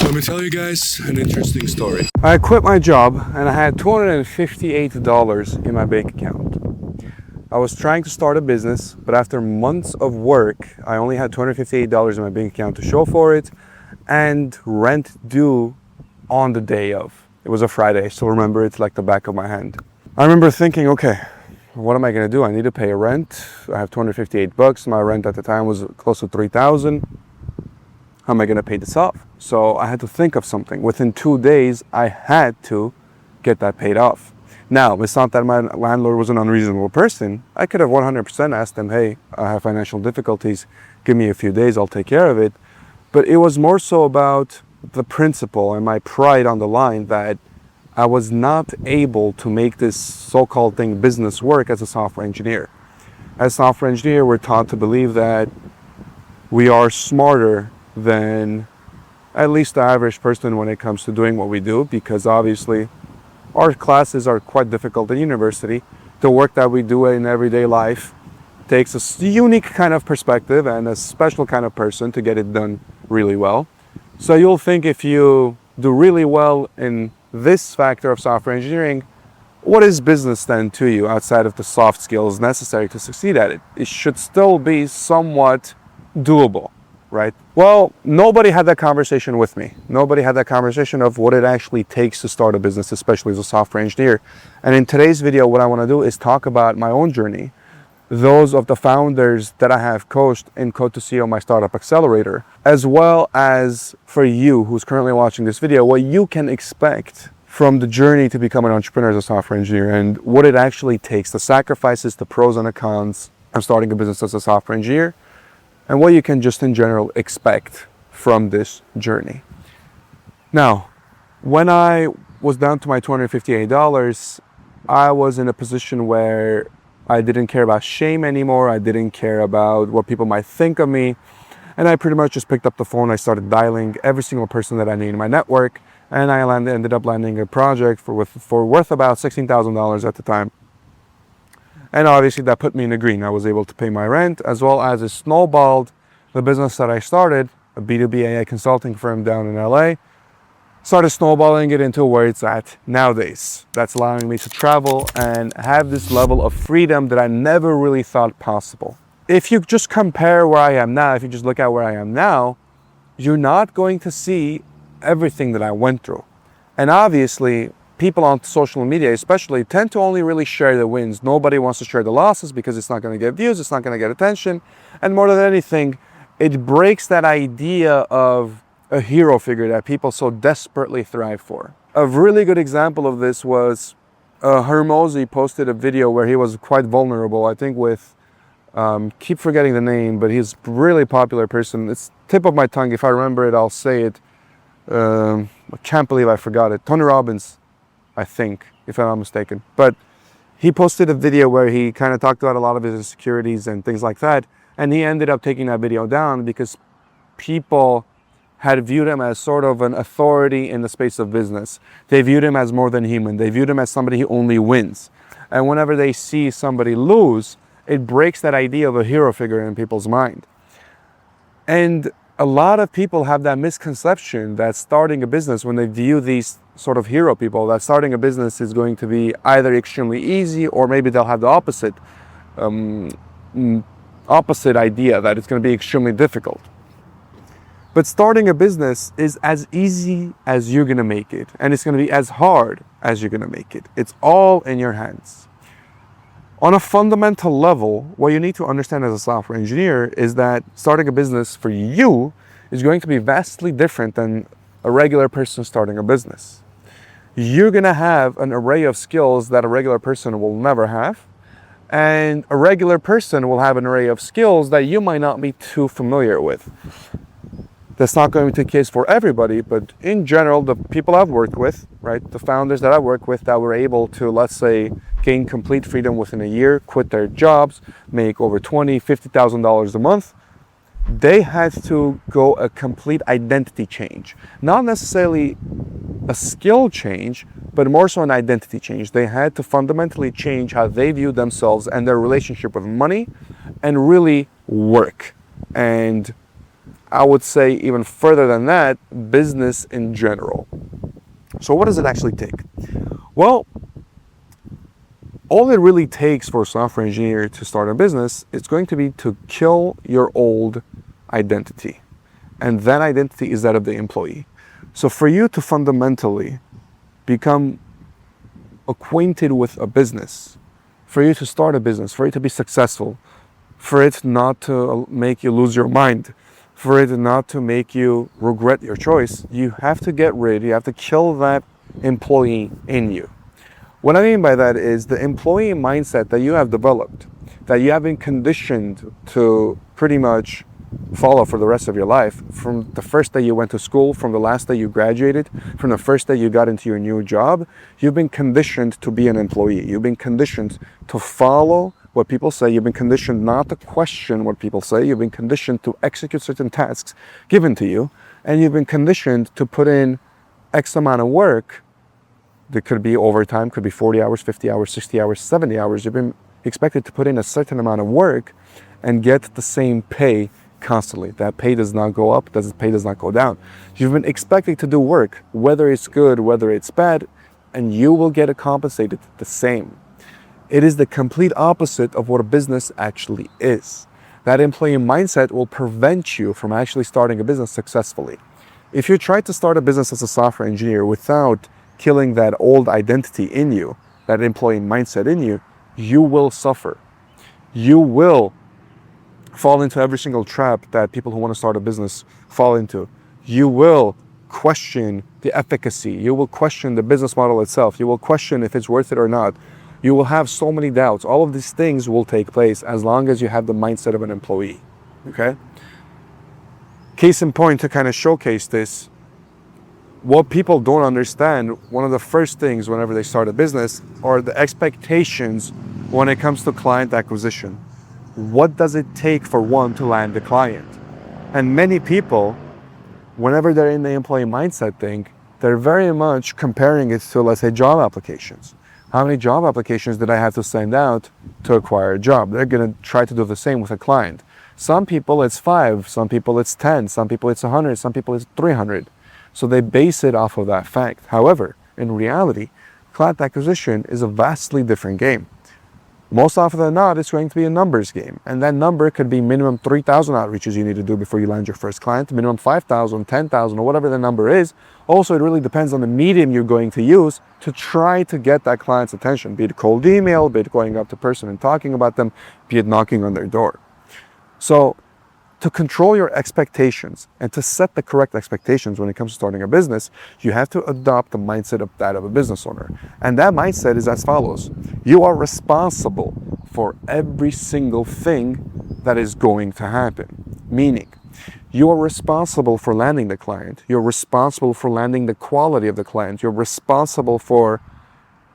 Let me tell you guys an interesting story. I quit my job and I had $258 in my bank account. I was trying to start a business, but after months of work, I only had $258 in my bank account to show for it, and rent due on the day of. It was a Friday, I still remember it like the back of my hand. I remember thinking, okay, what am I gonna do? I need to pay a rent. I have $258. My rent at the time was close to $3,000. How am I gonna pay this off? So I had to think of something. Within 2 days, I had to get that paid off. Now, it's not that my landlord was an unreasonable person. I could have 100% asked him, hey, I have financial difficulties. Give me a few days, I'll take care of it. But it was more so about the principle and my pride on the line that I was not able to make this so-called thing business work as a software engineer. As a software engineer, we're taught to believe that we are smarter than at least the average person when it comes to doing what we do, because obviously our classes are quite difficult in university. The work that we do in everyday life takes a unique kind of perspective and a special kind of person to get it done really well. So you'll think if you do really well in this factor of software engineering, what is business then to you outside of the soft skills necessary to succeed at it? It should still be somewhat doable, right? Well, nobody had that conversation with me. Nobody had that conversation of what it actually takes to start a business, especially as a software engineer. And in today's video, what I want to do is talk about my own journey, those of the founders that I have coached in Code to CEO, my startup accelerator, as well as for you who's currently watching this video, what you can expect from the journey to become an entrepreneur as a software engineer and what it actually takes, the sacrifices, the pros and the cons of starting a business as a software engineer, and what you can just in general expect from this journey. Now, when I was down to my $258, I was in a position where I didn't care about shame anymore. I didn't care about what people might think of me. And I pretty much just picked up the phone. I started dialing every single person that I knew in my network. And I ended up landing a project for worth about $16,000 at the time. And obviously that put me in the green. I was able to pay my rent, as well as it snowballed the business that I started, a B2B AI consulting firm down in LA, started snowballing it into where it's at nowadays. That's allowing me to travel and have this level of freedom that I never really thought possible. If you just compare where I am now, if you just look at where I am now, you're not going to see everything that I went through. And obviously, people on social media especially tend to only really share the wins. Nobody wants to share the losses because it's not going to get views, it's not going to get attention. And more than anything, it breaks that idea of a hero figure that people so desperately thrive for. A really good example of this was Hermosi posted a video where he was quite vulnerable, I think with, keep forgetting the name, but he's a really popular person. It's tip of my tongue. If I remember it, I'll say it. I can't believe I forgot it. Tony Robbins, I think, if I'm not mistaken. But he posted a video where he kind of talked about a lot of his insecurities and things like that. And he ended up taking that video down because people had viewed him as sort of an authority in the space of business. They viewed him as more than human. They viewed him as somebody who only wins. And whenever they see somebody lose, it breaks that idea of a hero figure in people's mind. And a lot of people have that misconception that starting a business, when they view these sort of hero people, that starting a business is going to be either extremely easy or maybe they'll have the opposite idea, that it's going to be extremely difficult. But starting a business is as easy as you're going to make it, and it's going to be as hard as you're going to make it. It's all in your hands. On a fundamental level, what you need to understand as a software engineer is that starting a business for you is going to be vastly different than a regular person starting a business. You're going to have an array of skills that a regular person will never have, and a regular person will have an array of skills that you might not be too familiar with. That's not going to be the case for everybody, but in general, the people I've worked with, right, the founders that I work with that were able to, let's say, gain complete freedom within a year, quit their jobs, make over $20,000, $50,000 a month, they had to go a complete identity change. Not necessarily a skill change, but more so an identity change. They had to fundamentally change how they view themselves and their relationship with money and really work. And I would say even further than that, business in general. So what does it actually take? Well, all it really takes for a software engineer to start a business is going to be to kill your old identity. And that identity is that of the employee. So for you to fundamentally become acquainted with a business, for you to start a business, for you to be successful, for it not to make you lose your mind, for it not to make you regret your choice, you have to kill that employee in you. What I mean by that is the employee mindset that you have developed, that you have been conditioned to pretty much follow for the rest of your life, from the first day you went to school, from the last day you graduated, from the first day you got into your new job. You've been conditioned to be an employee. You've been conditioned to follow what people say. You've been conditioned not to question what people say. You've been conditioned to execute certain tasks given to you, and you've been conditioned to put in X amount of work. That could be overtime, could be 40 hours, 50 hours, 60 hours, 70 hours. You've been expected to put in a certain amount of work and get the same pay constantly. That pay does not go up, that pay does not go down. You've been expected to do work, whether it's good, whether it's bad, and you will get it compensated the same. It is the complete opposite of what a business actually is. That employee mindset will prevent you from actually starting a business successfully. If you try to start a business as a software engineer without killing that old identity in you, that employee mindset in you, you will suffer. You will fall into every single trap that people who want to start a business fall into. You will question the efficacy. You will question the business model itself. You will question if it's worth it or not. You will have so many doubts. All of these things will take place as long as you have the mindset of an employee. Okay? Case in point, to kind of showcase this, what people don't understand, one of the first things whenever they start a business are the expectations when it comes to client acquisition. What does it take for one to land a client? And many people, whenever they're in the employee mindset thing, they're very much comparing it to, let's say, job applications. How many job applications did I have to send out to acquire a job? They're going to try to do the same with a client. Some people it's 5, some people it's 10, some people it's 100, some people it's 300. So they base it off of that fact. However, in reality, client acquisition is a vastly different game. Most often than not, it's going to be a numbers game. And that number could be minimum 3,000 outreaches you need to do before you land your first client, minimum 5,000, 10,000, or whatever the number is. Also, it really depends on the medium you're going to use to try to get that client's attention, be it cold email, be it going up to person and talking about them, be it knocking on their door. So to control your expectations and to set the correct expectations when it comes to starting a business, you have to adopt the mindset of that of a business owner. And that mindset is as follows. You are responsible for every single thing that is going to happen. Meaning, you are responsible for landing the client. You're responsible for landing the quality of the client. You're responsible for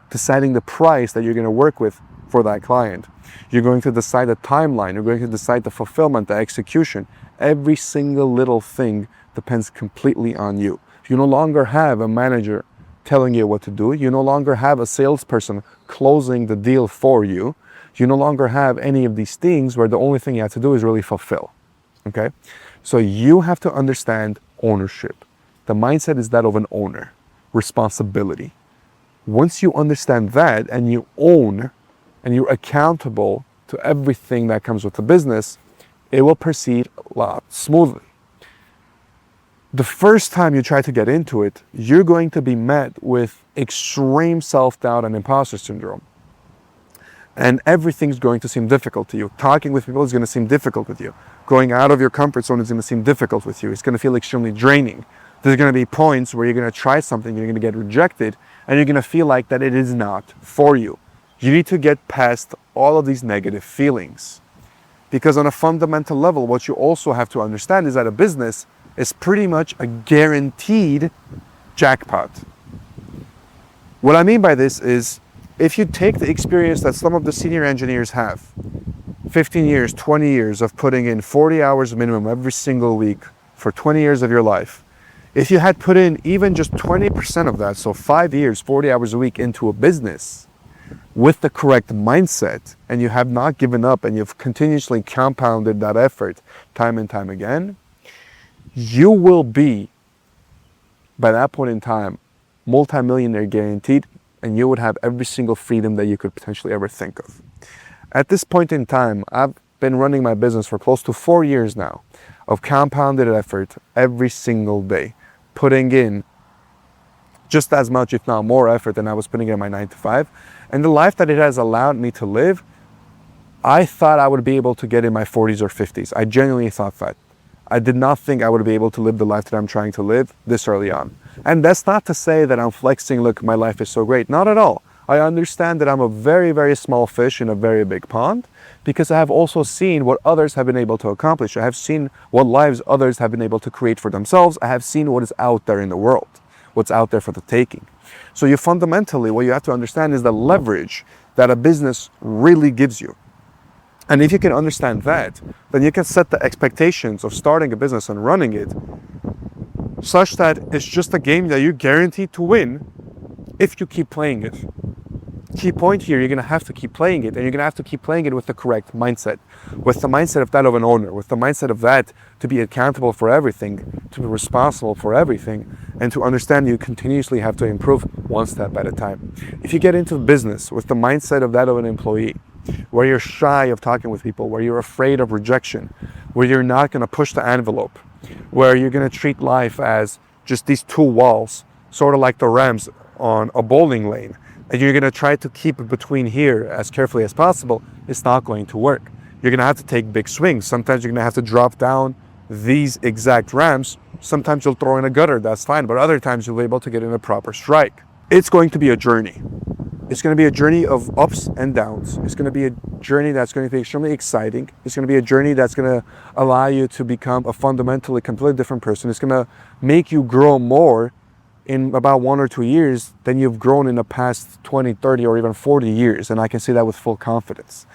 deciding the price that you're going to work with for that client. You're going to decide the timeline. You're going to decide the fulfillment, the execution. Every single little thing depends completely on you. You no longer have a manager telling you what to do. You no longer have a salesperson closing the deal for you. You no longer have any of these things where the only thing you have to do is really fulfill. Okay? So you have to understand ownership. The mindset is that of an owner. Responsibility. Once you understand that and you own and you're accountable to everything that comes with the business, it will proceed a lot smoothly. The first time you try to get into it, you're going to be met with extreme self-doubt and imposter syndrome. And everything's going to seem difficult to you. Talking with people is going to seem difficult with you. Going out of your comfort zone is going to seem difficult with you. It's going to feel extremely draining. There's going to be points where you're going to try something, you're going to get rejected, and you're going to feel like that it is not for you. You need to get past all of these negative feelings. Because on a fundamental level, what you also have to understand is that a business is pretty much a guaranteed jackpot. What I mean by this is, if you take the experience that some of the senior engineers have, 15 years, 20 years of putting in 40 hours minimum every single week for 20 years of your life, if you had put in even just 20% of that, so 5 years, 40 hours a week into a business, with the correct mindset, and you have not given up and you've continuously compounded that effort time and time again, you will be, by that point in time, multi-millionaire guaranteed, and you would have every single freedom that you could potentially ever think of. At this point in time, I've been running my business for close to 4 years now of compounded effort every single day, putting in just as much, if not more effort than I was putting in my 9 to 5. And the life that it has allowed me to live, I thought I would be able to get in my 40s or 50s. I genuinely thought that. I did not think I would be able to live the life that I'm trying to live this early on. And that's not to say that I'm flexing, look, my life is so great. Not at all. I understand that I'm a very, very small fish in a very big pond, because I have also seen what others have been able to accomplish. I have seen what lives others have been able to create for themselves. I have seen what is out there in the world, what's out there for the taking. So you fundamentally, what you have to understand is the leverage that a business really gives you. And if you can understand that, then you can set the expectations of starting a business and running it such that it's just a game that you're guaranteed to win if you keep playing it. Key point here, you're going to have to keep playing it, and you're going to have to keep playing it with the correct mindset, with the mindset of that of an owner, with the mindset of that to be accountable for everything, to be responsible for everything, and to understand you continuously have to improve one step at a time. If you get into business with the mindset of that of an employee, where you're shy of talking with people, where you're afraid of rejection, where you're not going to push the envelope, where you're going to treat life as just these two walls, sort of like the Rams on a bowling lane, and you're going to try to keep it between here as carefully as possible, it's not going to work. You're going to have to take big swings. Sometimes you're going to have to drop down these exact ramps. Sometimes you'll throw in a gutter, that's fine, but other times you'll be able to get in a proper strike. It's going to be a journey. It's going to be a journey of ups and downs. It's going to be a journey that's going to be extremely exciting. It's going to be a journey that's going to allow you to become a fundamentally completely different person. It's going to make you grow more in about 1 or 2 years than you've grown in the past 20, 30, or even 40 years. And I can say that with full confidence.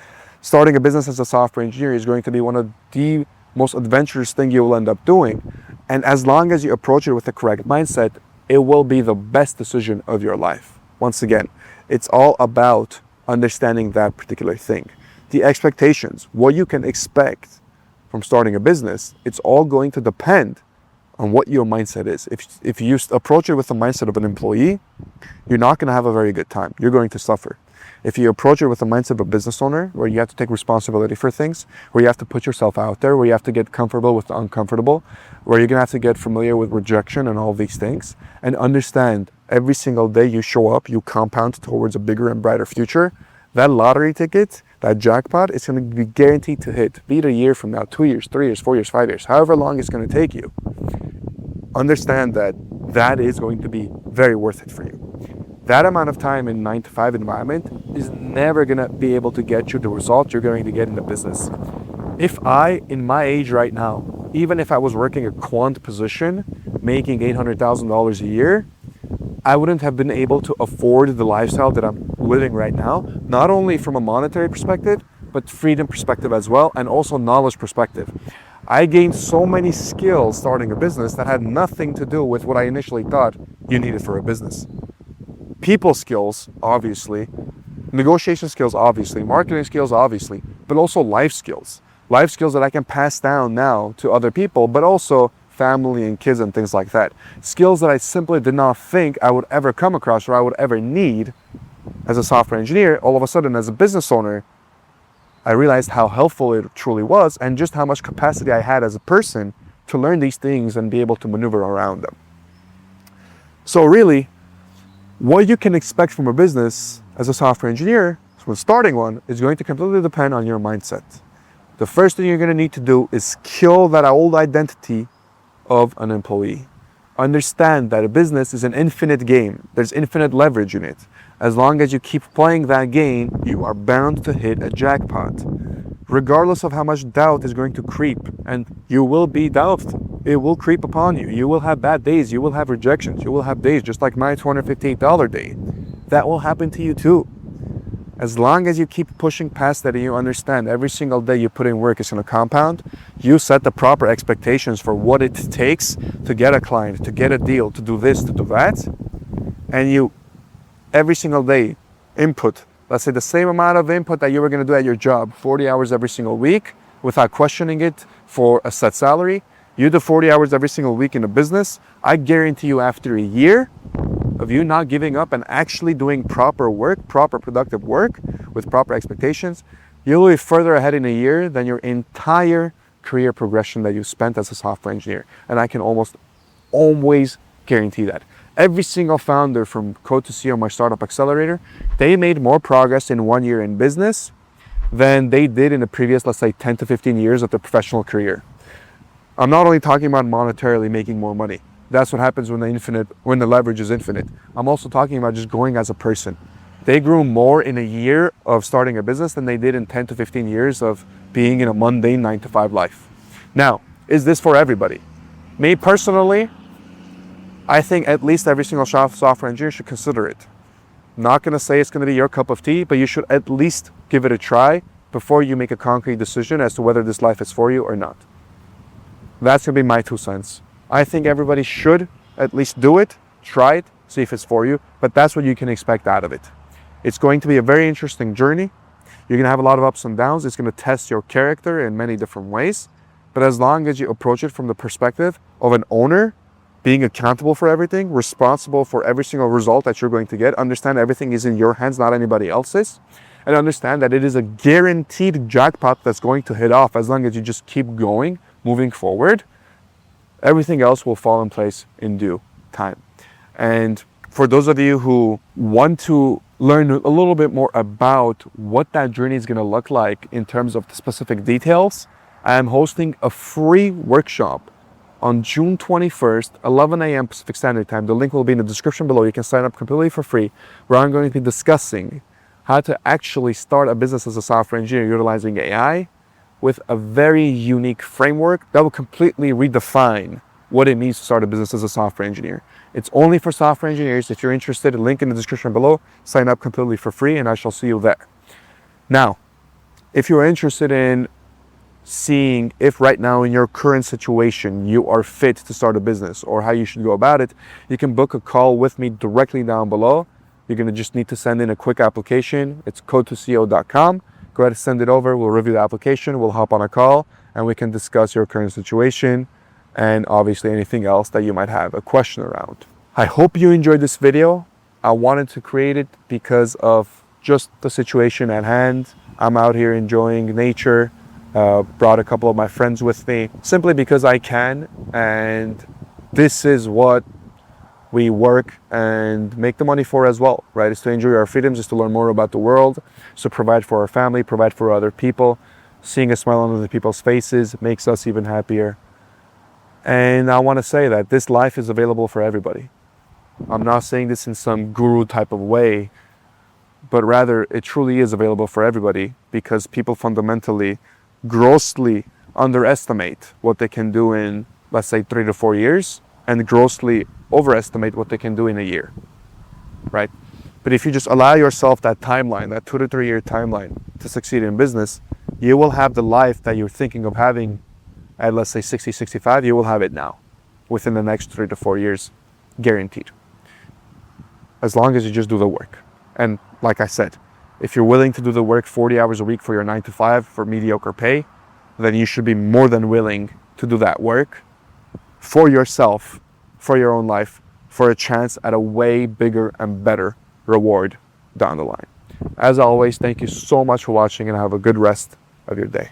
Starting a business as a software engineer is going to be one of the most adventurous things you will end up doing. And as long as you approach it with the correct mindset, it will be the best decision of your life. Once again, it's all about understanding that particular thing. The expectations, what you can expect from starting a business, it's all going to depend on what your mindset is. If you approach it with the mindset of an employee, you're not going to have a very good time. You're going to suffer. If you approach it with the mindset of a business owner, where you have to take responsibility for things, where you have to put yourself out there, where you have to get comfortable with the uncomfortable, where you're going to have to get familiar with rejection and all these things, and understand every single day you show up, you compound towards a bigger and brighter future, that lottery ticket, that jackpot, is going to be guaranteed to hit. Be it a year from now, 2 years, 3 years, 4 years, 5 years, however long it's going to take you. Understand that that is going to be very worth it for you. That amount of time in 9 to 5 environment is never going to be able to get you the result you're going to get in the business. If I, in my age right now, even if I was working a quant position, making $800,000 a year, I wouldn't have been able to afford the lifestyle that I'm living right now, not only from a monetary perspective, but freedom perspective as well, and also knowledge perspective. I gained so many skills starting a business that had nothing to do with what I initially thought you needed for a business. People skills, obviously, negotiation skills, obviously, marketing skills, obviously, but also life skills. Life skills that I can pass down now to other people, but also family and kids and things like that. Skills that I simply did not think I would ever come across or I would ever need as a software engineer. All of a sudden, as a business owner, I realized how helpful it truly was and just how much capacity I had as a person to learn these things and be able to maneuver around them. So really, what you can expect from a business as a software engineer, when starting one, is going to completely depend on your mindset. The first thing you're going to need to do is kill that old identity of an employee. Understand that a business is an infinite game. There's infinite leverage in it. As long as you keep playing that game, you are bound to hit a jackpot. Regardless of how much doubt is going to creep, and you will be doubtful. It will creep upon you. You will have bad days. You will have rejections. You will have days just like my $258 day. That will happen to you too. As long as you keep pushing past that and you understand every single day you put in work is going to compound, you set the proper expectations for what it takes to get a client, to get a deal, to do this, to do that, and you every single day input, let's say the same amount of input that you were going to do at your job, 40 hours every single week, without questioning it for a set salary, You do 40 hours every single week in a business, I guarantee you after a year of you not giving up and actually doing proper work, proper productive work with proper expectations, you'll be further ahead in a year than your entire career progression that you spent as a software engineer. And I can almost always guarantee that. Every single founder from Code to CEO, my startup accelerator, they made more progress in 1 year in business than they did in the previous, let's say, 10 to 15 years of their professional career. I'm not only talking about monetarily making more money. That's what happens when the leverage is infinite. I'm also talking about just growing as a person. They grew more in a year of starting a business than they did in 10 to 15 years of being in a mundane 9-to-5 life. Now, is this for everybody? Me personally, I think at least every single software engineer should consider it. Not going to say it's going to be your cup of tea, but you should at least give it a try before you make a concrete decision as to whether this life is for you or not. That's going to be my 2 cents. I think everybody should at least do it, try it, see if it's for you, but that's what you can expect out of it. It's going to be a very interesting journey. You're going to have a lot of ups and downs. It's going to test your character in many different ways, but as long as you approach it from the perspective of an owner, being accountable for everything, responsible for every single result that you're going to get, understand everything is in your hands, not anybody else's, and understand that it is a guaranteed jackpot that's going to hit off as long as you just keep going, moving forward. Everything else will fall in place in due time. And for those of you who want to learn a little bit more about what that journey is going to look like in terms of the specific details, I am hosting a free workshop on June 21st, 11 a.m. Pacific Standard Time. The link will be in the description below. You can sign up completely for free, where I'm going to be discussing how to actually start a business as a software engineer utilizing AI with a very unique framework that will completely redefine what it means to start a business as a software engineer. It's only for software engineers. If you're interested, a link in the description below. Sign up completely for free, and I shall see you there. Now, if you're interested in seeing if right now in your current situation you are fit to start a business or how you should go about it, you can book a call with me directly down below. You're going to just need to send in a quick application. It's code2ceo.com. Go ahead and send it over. We'll review the application. We'll hop on a call and we can discuss your current situation and obviously anything else that you might have a question around. I hope you enjoyed this video. I wanted to create it because of just the situation at hand. I'm out here enjoying nature. Brought a couple of my friends with me simply because I can, and this is what we work and make the money for as well, right? It's to enjoy our freedoms, is to learn more about the world, so provide for our family, provide for other people. Seeing a smile on other people's faces makes us even happier. And I want to say that this life is available for everybody. I'm not saying this in some guru type of way, but rather it truly is available for everybody because people fundamentally grossly underestimate what they can do in, let's say, 3 to 4 years, and grossly overestimate what they can do in a year, right? But if you just allow yourself that timeline, that 2 to 3 year timeline to succeed in business, you will have the life that you're thinking of having at, let's say, 60, 65, you will have it now within the next 3 to 4 years, guaranteed. As long as you just do the work. And like I said, if you're willing to do the work 40 hours a week for your 9 to 5 for mediocre pay, then you should be more than willing to do that work for yourself, for your own life, for a chance at a way bigger and better reward down the line. As always, thank you so much for watching and have a good rest of your day.